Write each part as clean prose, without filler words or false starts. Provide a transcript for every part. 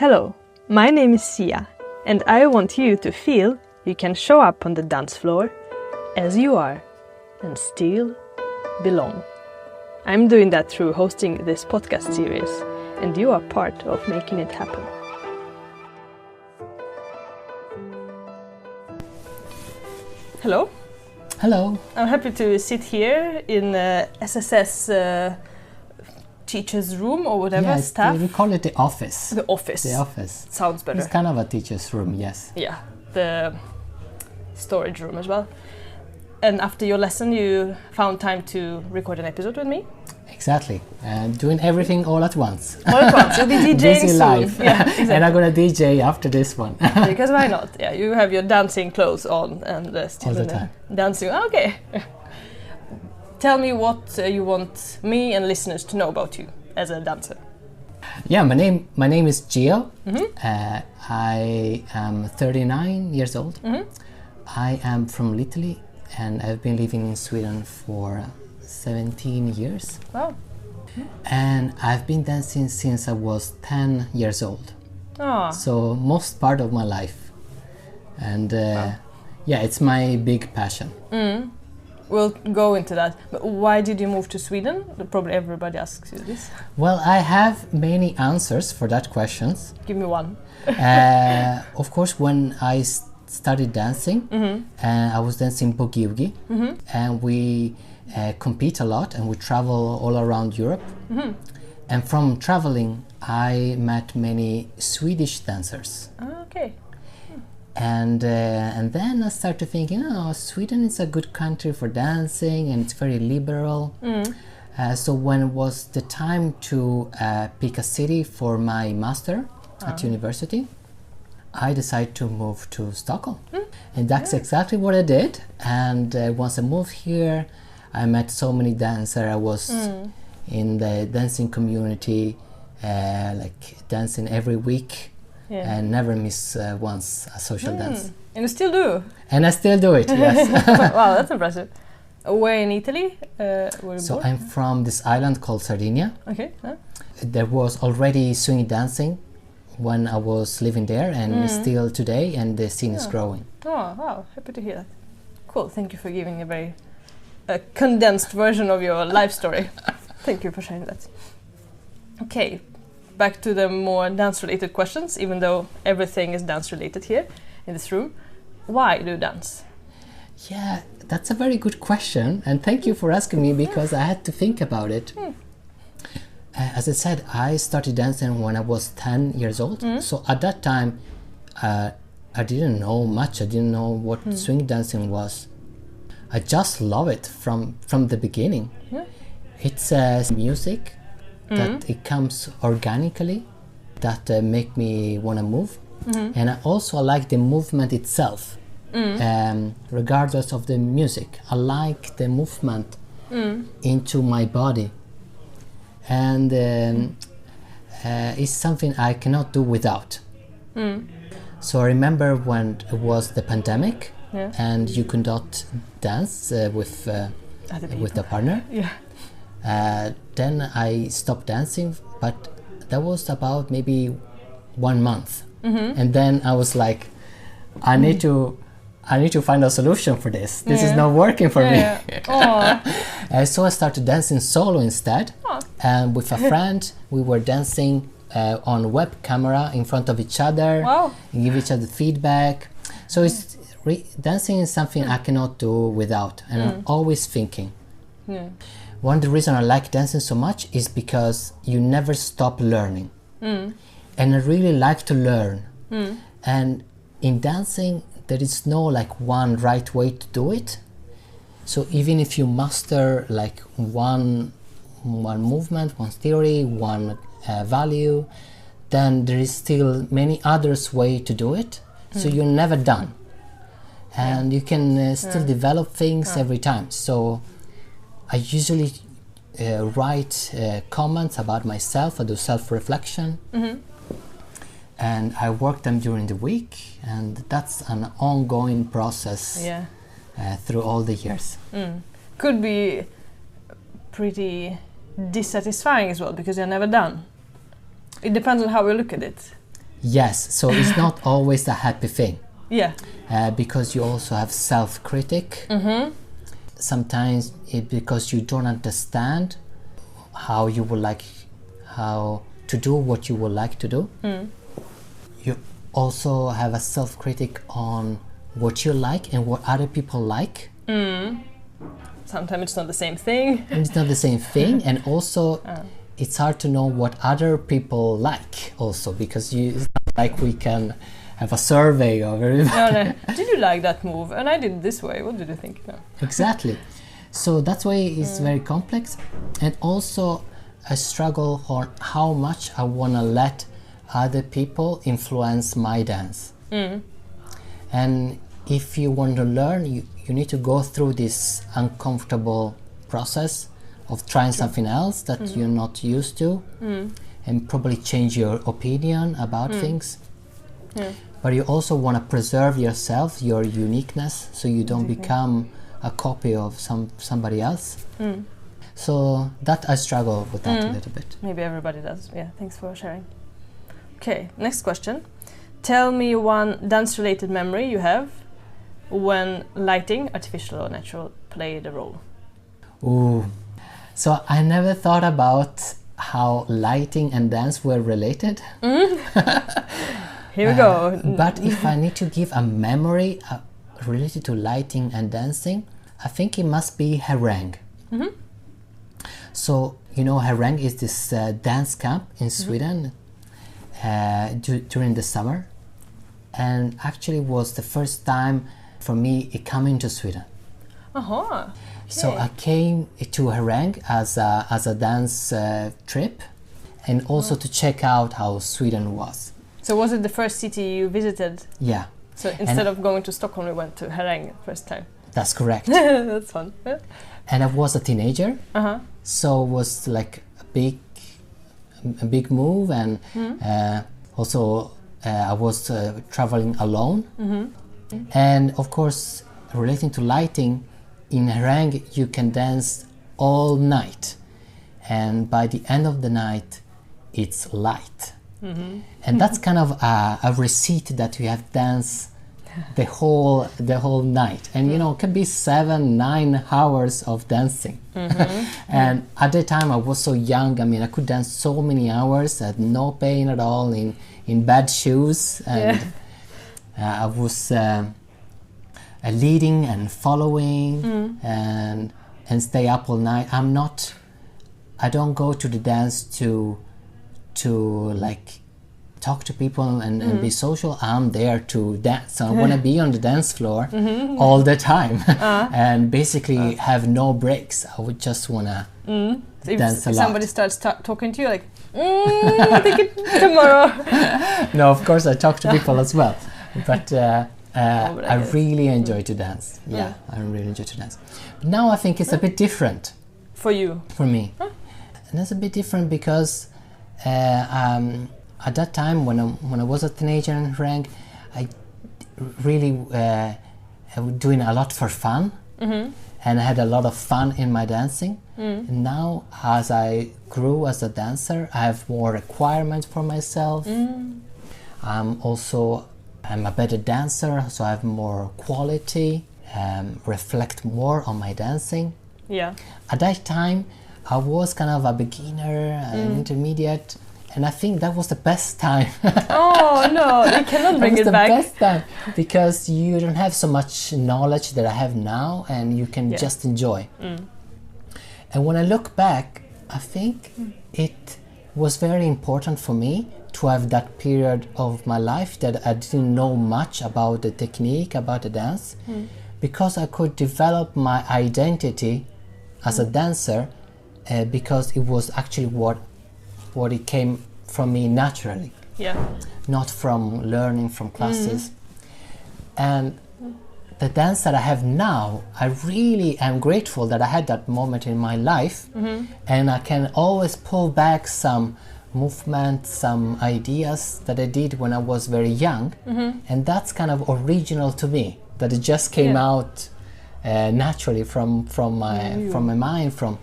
Hello, my name is Sia, and I want you to feel you can show up on the dance floor as you are and still belong. I'm doing that through hosting this podcast series, and you are part of making it happen. Hello. Hello. I'm happy to sit here in SSS teacher's room or whatever, staff. We call it the office. The office. The office. Sounds better. It's kind of a teacher's room, yes. Yeah, the storage room as well. And after your lesson, you found time to record an episode with me? Exactly. Doing everything all at once. All at once. You'll be DJing Busy soon. life. Yeah, exactly. And I'm going to DJ after this one. Because why not? Yeah, you have your dancing clothes on and still all the time. Dancing. Okay. Tell me what you want me and listeners to know about you as a dancer. Yeah, my name is Gio. Mm-hmm. I am 39 years old. Mm-hmm. I am from Italy and I've been living in Sweden for 17 years. Wow. And I've been dancing since I was 10 years old. Oh. So most part of my life. And yeah, it's my big passion. Mm. We'll go into that. But why did you move to Sweden? Probably everybody asks you this. Well, I have many answers for that questions. Give me one. Of course, when I started dancing, I was dancing boogie-woogie, and we compete a lot and we travel all around Europe. Mm-hmm. And from traveling, I met many Swedish dancers. Okay. And then I started thinking, Sweden is a good country for dancing and it's very liberal. So when it was the time to pick a city for my master at university, I decided to move to Stockholm. And that's exactly what I did. And once I moved here, I met so many dancers. I was in the dancing community, like dancing every week. Yeah. And never miss once a social dance. And you still do? And I still do it, yes. Wow, that's impressive. Where in Italy were you born? I'm from this island called Sardinia. Okay. Huh? There was already swing dancing when I was living there and still today, and the scene is growing. Oh, wow, happy to hear that. Cool, thank you for giving a very condensed version of your life story. Thank you for sharing that. Okay. Back to the more dance-related questions, even though everything is dance-related here in this room. Why do you dance? Yeah, that's a very good question, and thank you for asking me because I had to think about it. As I said, I started dancing when I was 10 years old, so at that time I didn't know much. I didn't know what swing dancing was. I just love it from the beginning. It's music. That it comes organically, that make me want to move. And I also like the movement itself, regardless of the music. I like the movement into my body. And it's something I cannot do without. So I remember when it was the pandemic and you could not dance with a partner. Yeah. Then I stopped dancing, but that was about maybe 1 month, and then I was like, I need to find a solution for this. This is not working for me. So I started dancing solo instead, and with a friend we were dancing on web camera in front of each other, and give each other feedback. So it's dancing is something I cannot do without, and I'm always thinking. One of the reasons I like dancing so much is because you never stop learning. And I really like to learn. And in dancing, there is no like one right way to do it. So even if you master like one movement, one theory, one value, then there is still many others way to do it. So you're never done. And you can still develop things every time. So I usually write comments about myself. I do self-reflection, and I work them during the week, and that's an ongoing process through all the years. Could be pretty dissatisfying as well because you're never done. It depends on how we look at it. Yes, so it's not always a happy thing. Yeah. Because you also have self-critic. Mm-hmm. Sometimes because you don't understand how to do what you would like to do. You also have a self-critic on what you like and what other people like. Sometimes it's not the same thing. And it's not the same thing, and also it's hard to know what other people like also, because it's not like we can have a survey of everybody. No. Did you like that move? And I did it this way. What did you think? No. Exactly. So that's why it's very complex. And also I struggle on how much I want to let other people influence my dance. And if you want to learn, you need to go through this uncomfortable process of trying something else that you're not used to, and probably change your opinion about things. But you also want to preserve yourself, your uniqueness, so you don't become a copy of somebody else. So that I struggle with that a little bit. Maybe everybody does. Yeah, thanks for sharing. Okay, next question. Tell me one dance-related memory you have when lighting, artificial or natural, played a role. Ooh. So I never thought about how lighting and dance were related. Here we go. But if I need to give a memory related to lighting and dancing, I think it must be harangue. So, harangue is this dance camp in Sweden during the summer, and actually was the first time for me coming to Sweden. Okay. So I came to harangue as a dance trip, and also to check out how Sweden was. So was it the first city you visited? Yeah. So instead of going to Stockholm, we went to Herräng first time. That's correct. That's fun. Yeah. And I was a teenager, so it was like a big move, and also I was traveling alone. And of course, relating to lighting, in harangue you can dance all night, and by the end of the night it's light. And that's kind of a receipt that you have danced the whole night, and it can be 7-9 hours of dancing. And at the time I was so young, I could dance so many hours at no pain at all, in bad shoes, and I was leading and following and stay up all night. I don't go to the dance to like talk to people and be social. I'm there to dance. So I want to be on the dance floor all the time and basically have no breaks. I would just want to dance a lot. If somebody starts talking to you like, I think it tomorrow. No, of course I talk to people as well. But I really enjoy to dance. Yeah, I really enjoy to dance. But now I think it's a bit different. For you? For me. And it's a bit different because at that time when I was a teenager in harangue, I really was doing a lot for fun, and I had a lot of fun in my dancing. And now as I grew as a dancer, I have more requirements for myself. I'm a better dancer, so I have more quality, reflect more on my dancing. Yeah. At that time, I was kind of a beginner, an intermediate, and I think that was the best time. Oh no, you cannot bring it back. That was the best time, because you don't have so much knowledge that I have now, and you can just enjoy. And when I look back, I think it was very important for me to have that period of my life that I didn't know much about the technique, about the dance, because I could develop my identity as a dancer, because it was actually what it came from me naturally, not from learning from classes. And the dance that I have now, I really am grateful that I had that moment in my life, and I can always pull back some movement, some ideas that I did when I was very young, and that's kind of original to me, that it just came out naturally from my mind, from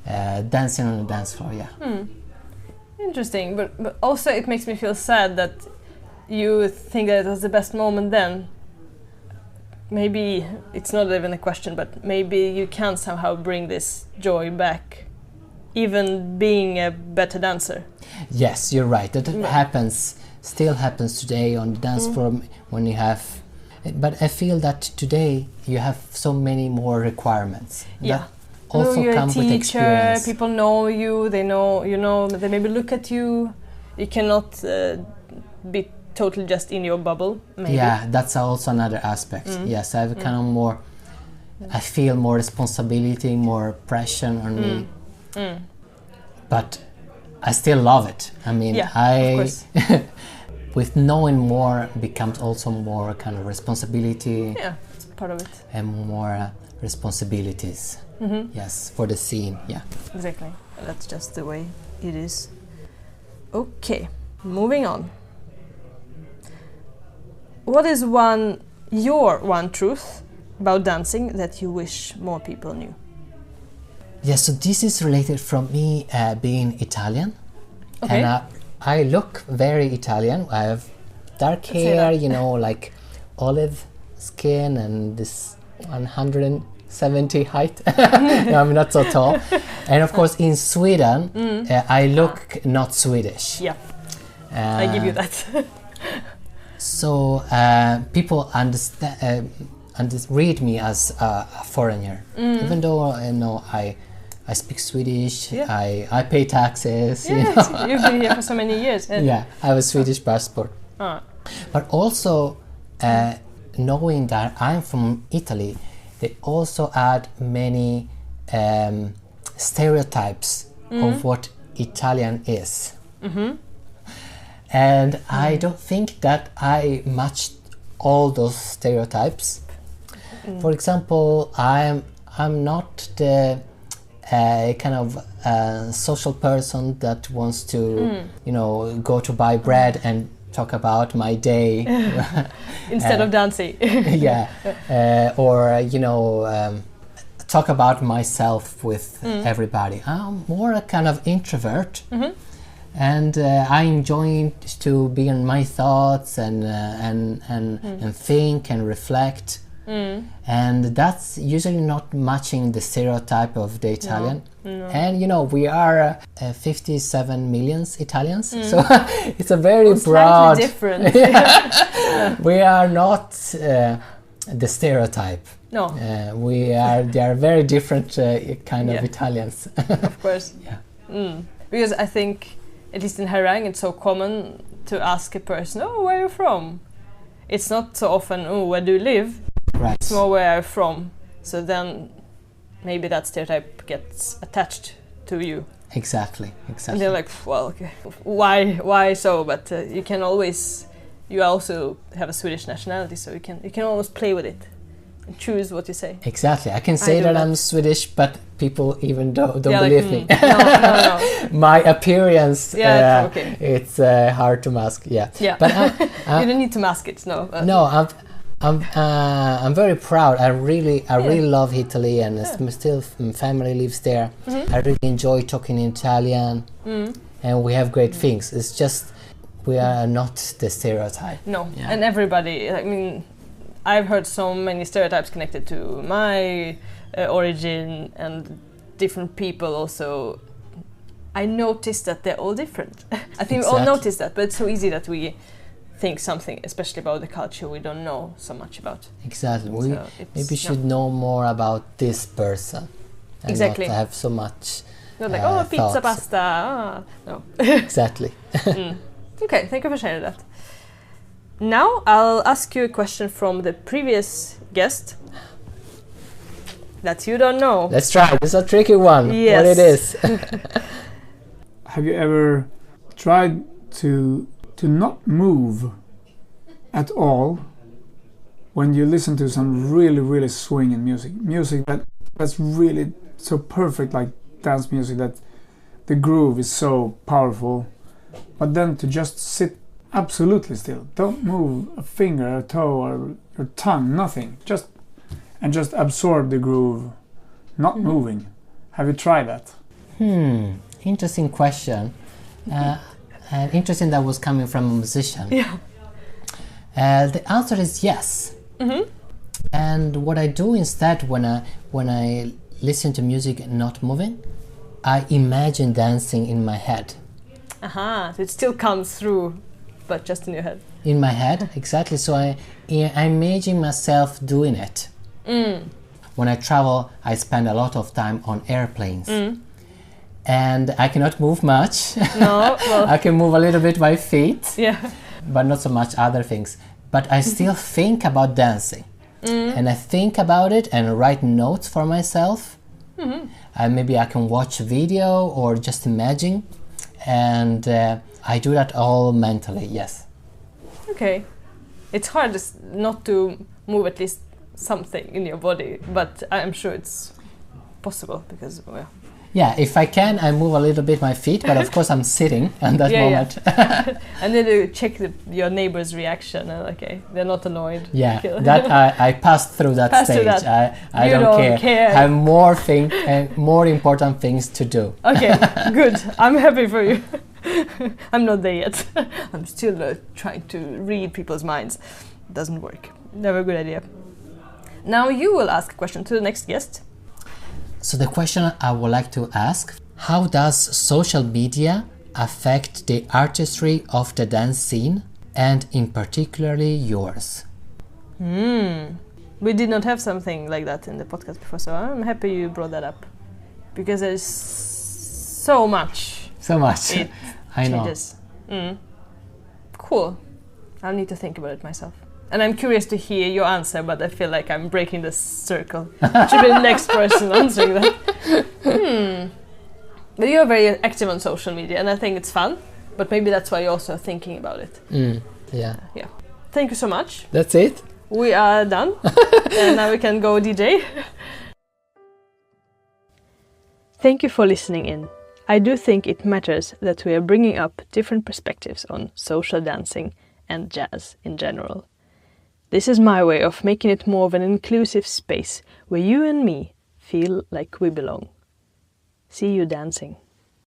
dancing on the dance floor. Interesting, but also it makes me feel sad that you think that it was the best moment then, maybe it's not even a question, but maybe you can somehow bring this joy back, even being a better dancer. Yes, you're right. That still happens today on the dance floor when you have. But I feel that today you have so many more requirements. Yeah. That also you're come a with teacher, experience. people know you, they know, they maybe look at you. You cannot be totally just in your bubble, maybe. Yeah, that's also another aspect. Yes, I have kind of more, I feel more responsibility, more pressure on me. But I still love it. I mean, of course. with knowing more becomes also more kind of responsibility. Yeah, it's part of it. And more responsibilities. Yes, for the scene. Yeah. Exactly. That's just the way it is. Okay, moving on. What is your one truth about dancing that you wish more people knew? Yeah, so this is related from me being Italian. Okay. And I look very Italian. I have dark hair, like olive skin and this 170 height. No, I'm not so tall. And of course in Sweden, I look not Swedish. Yeah, I give you that. So people understand, read me as a foreigner, even though I speak Swedish. Yeah. I pay taxes. Yeah, you've been here for so many years. Yeah, I have a Swedish passport. But also knowing that I'm from Italy, they also add many stereotypes of what Italian is. And I don't think that I matched all those stereotypes. For example, I'm not the kind of social person that wants to, go to buy bread and talk about my day instead of dancing. Yeah, or talk about myself with everybody. I'm more a kind of introvert. And I enjoy to be in my thoughts and think and reflect, and that's usually not matching the stereotype of the Italian. No. And we are 57 million Italians, so it's a very broad. Different. We are not the stereotype. No, they are very different kind of Italians. Of course. Yeah. Because I think, at least in Harang, it's so common to ask a person, "Oh, where are you from?" It's not so often, "Oh, where do you live?" Right. It's more where are you from. So then maybe that stereotype gets attached to you. Exactly. And they're like, well, okay, why so? But you also have a Swedish nationality, so you can always play with it and choose what you say. Exactly. I can say that I'm Swedish, but people even don't believe me. No. My appearance, okay. It's hard to mask. Yeah. But you don't need to mask it. No. No, I'm very proud. I really love Italy, and still family lives there. I really enjoy talking in Italian, and we have great things. It's just we are not the stereotype. No, and everybody. I mean, I've heard so many stereotypes connected to my origin and different people also. I noticed that they're all different. I think we all notice that, but it's so easy that we think something, especially about the culture we don't know so much about. Exactly. We maybe should know more about this person. And not have so much. Not like, pizza, pasta. No. Exactly. Okay, thank you for sharing that. Now I'll ask you a question from the previous guest that you don't know. Let's try. It's a tricky one. Yes. What it is. Have you ever tried to not move at all when you listen to some really, really swinging music that's really so perfect, like dance music, that the groove is so powerful, but then to just sit absolutely still, don't move a finger, a toe, or your tongue, nothing, just absorb the groove, not moving. Have you tried that? Interesting question. And interesting that was coming from a musician. Yeah. The answer is yes. And what I do instead when I listen to music not moving, I imagine dancing in my head. So it still comes through, but just in your head. In my head, exactly. So I imagine myself doing it. When I travel, I spend a lot of time on airplanes. And I cannot move much. No, well. I can move a little bit my feet, Yeah. but not so much other things. But I still think about dancing. And I think about it and write notes for myself. Maybe I can watch a video or just imagine. And I do that all mentally, yes. Okay. It's hard not to move at least something in your body, but I'm sure it's possible because, well... Yeah, if I can, I move a little bit my feet, but of course I'm sitting at that moment. And then you check your neighbor's reaction, and okay, they're not annoyed. Yeah, that I passed through that stage. I don't care. I have more important things to do. Okay, good. I'm happy for you. I'm not there yet. I'm still trying to read people's minds. Doesn't work. Never a good idea. Now you will ask a question to the next guest. So the question I would like to ask, how does social media affect the artistry of the dance scene, and in particularly yours? We did not have something like that in the podcast before, so I'm happy you brought that up. Because there's so much. So much. It I changes. Know. Cool. I'll need to think about it myself. And I'm curious to hear your answer, but I feel like I'm breaking the circle. Should be the next person answering that. But you're very active on social media, and I think it's fun. But maybe that's why you're also thinking about it. Yeah. Thank you so much. That's it. We are done. And now we can go DJ. Thank you for listening in. I do think it matters that we are bringing up different perspectives on social dancing and jazz in general. This is my way of making it more of an inclusive space where you and me feel like we belong. See you dancing.